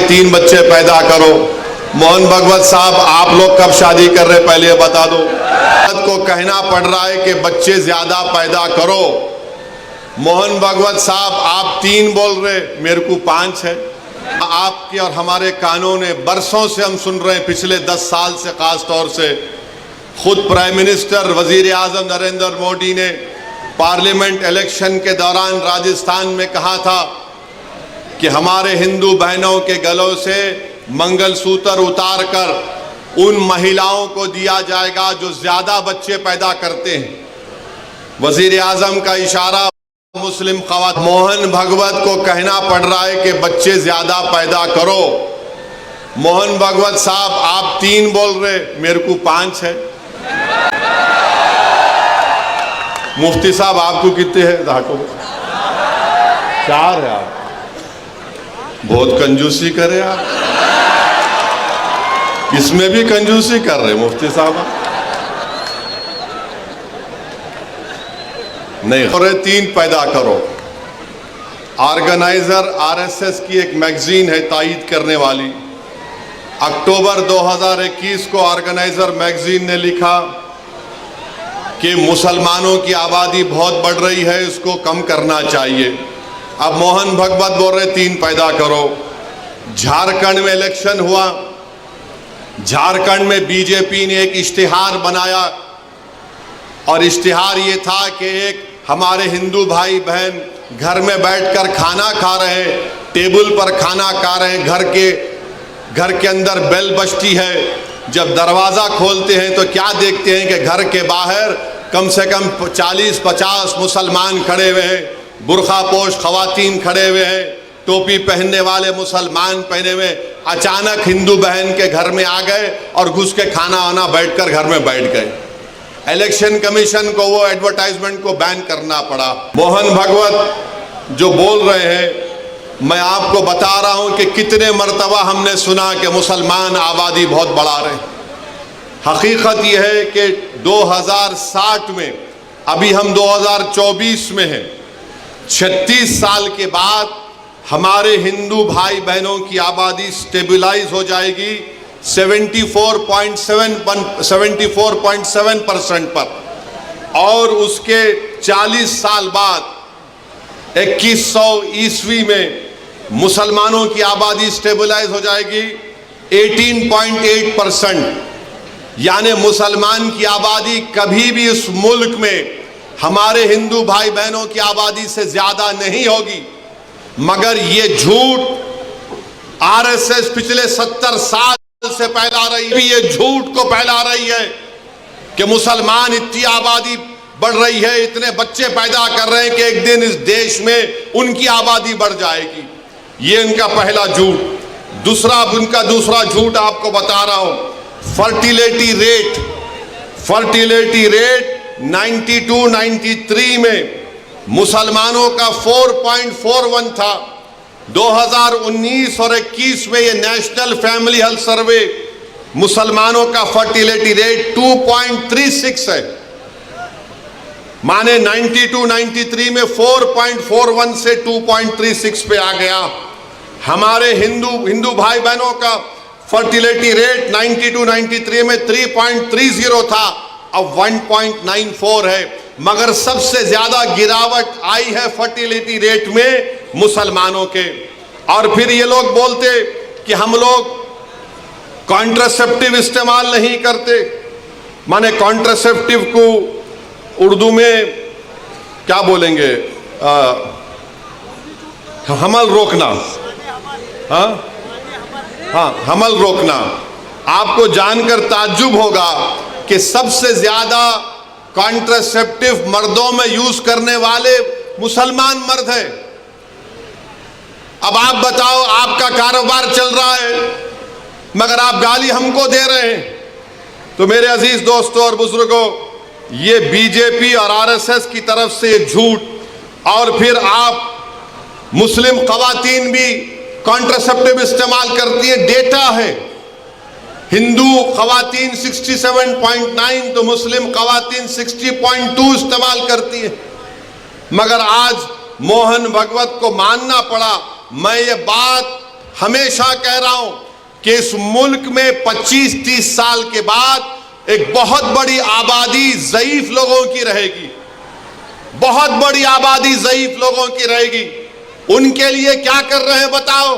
3 बच्चे पैदा करो। मोहन भागवत साहब, आप लोग कब शादी कर रहे पहले ये बता दो। को कहना पड़ रहा है कि बच्चे ज्यादा पैदा करो। मोहन भागवत साहब, आप 3 बोल रहे, मेरे को 5 है। आपके और हमारे कानों ने बरसों से हम सुन रहे हैं, पिछले 10 साल से खास तौर से खुद प्राइम मिनिस्टर वजीर आजम नरेंद्र मोदी ने पार्लियामेंट इलेक्शन के दौरान राजस्थान में कहा था कि हमारे हिंदू बहनों के गलों से मंगलसूत्र उतार कर उन महिलाओं को दिया जाएगा जो ज्यादा बच्चे पैदा करते हैं। वजीर आजम का इशारा मुस्लिम खवात। मोहन भागवत को कहना पड़ रहा है कि बच्चे ज्यादा पैदा करो। मोहन भागवत साहब, आप 3 बोल रहे, मेरे को 5 है। मुफ्ती साहब, आपको कितने हैं? धाको 4 है। आप बहुत कंजूसी करे, आप इसमें भी कंजूसी कर रहे मुफ्ती साहब। नहीं, और 3 पैदा करो। ऑर्गेनाइजर आरएसएस की एक मैगजीन है तायीद करने वाली। अक्टूबर 2021 को ऑर्गेनाइजर मैगजीन ने लिखा कि मुसलमानों की आबादी बहुत बढ़ रही है, इसको कम करना चाहिए। अब मोहन भागवत बोल रहे 3 पैदा करो। झारखंड में इलेक्शन हुआ, झारखंड में बीजेपी ने एक इश्तिहार बनाया और इश्तिहार ये था कि एक हमारे हिंदू भाई बहन घर में बैठकर खाना खा रहे हैं, टेबल पर खाना खा रहे हैं, घर के अंदर बेल बजती है। जब दरवाज़ा खोलते हैं तो क्या देखते हैं कि घर के बाहर कम से कम 40-50 मुसलमान खड़े हुए हैं, बुर्खा पोश खवातीन खड़े हुए हैं, टोपी पहनने वाले मुसलमान पहने हुए। अचानक हिंदू बहन के घर में आ गए और घुस के खाना वाना बैठकर घर में बैठ गए। इलेक्शन कमीशन को वो एडवर्टाइजमेंट को बैन करना पड़ा। मोहन भागवत जो बोल रहे हैं, मैं आपको बता रहा हूं कि कितने मर्तबा हमने सुना कि मुसलमान आबादी बहुत बढ़ा रहे। हकीकत यह है कि 2060 में, अभी हम 2024 में हैं, 36 साल के बाद हमारे हिंदू भाई बहनों की आबादी स्टेबलाइज हो जाएगी 74.7% पर, और उसके 40 साल बाद 2100 ईस्वी में मुसलमानों की आबादी स्टेबलाइज हो जाएगी 18.8%। यानी मुसलमान की आबादी कभी भी इस मुल्क में हमारे हिंदू भाई बहनों की आबादी से ज्यादा नहीं होगी। मगर ये झूठ आरएसएस पिछले 70 साल से फैला रही है, ये झूठ को फैला रही है कि मुसलमान इतनी आबादी बढ़ रही है, इतने बच्चे पैदा कर रहे हैं कि एक दिन इस देश में उनकी आबादी बढ़ जाएगी। ये इनका पहला झूठ। उनका दूसरा झूठ आपको बता रहा हूं। फर्टिलिटी रेट 92-93 में मुसलमानों का 4.41 था। 2019 और 21 में ये नेशनल फैमिली हेल्थ सर्वे, मुसलमानों का फर्टिलिटी रेट 2.36 है। माने 92-93 में 4.41 से 2.36 पे आ गया। हमारे हिंदू भाई बहनों का फर्टिलिटी रेट 92-93 में 3.30 था, अब 1.94 है। मगर सबसे ज्यादा गिरावट आई है फर्टिलिटी रेट में मुसलमानों के। और फिर ये लोग बोलते कि हम लोग कॉन्ट्रासेप्टिव इस्तेमाल नहीं करते। माने कॉन्ट्रासेप्टिव को उर्दू में क्या बोलेंगे? हमल रोकना। हाँ, हमल रोकना। आपको जानकर ताज्जुब होगा कि सबसे ज्यादा कॉन्ट्रासेप्टिव मर्दों में यूज करने वाले मुसलमान मर्द हैं। अब आप बताओ, आपका कारोबार चल रहा है मगर आप गाली हमको दे रहे हैं। तो मेरे अजीज दोस्तों और बुजुर्गों, ये बीजेपी और आरएसएस की तरफ से ये झूठ, और फिर आप मुस्लिम खवातीन भी कॉन्ट्रासेप्टिव इस्तेमाल करती है। डेटा है, हिंदू खवातीन 67.9 तो मुस्लिम खवातीन 60.2 इस्तेमाल करती है। मगर आज मोहन भागवत को मानना पड़ा। मैं ये बात हमेशा कह रहा हूं कि इस मुल्क में 25-30 साल के बाद एक बहुत बड़ी आबादी ज़ईफ लोगों की रहेगी, बहुत बड़ी आबादी ज़ईफ लोगों की रहेगी। उनके लिए क्या कर रहे हैं बताओ।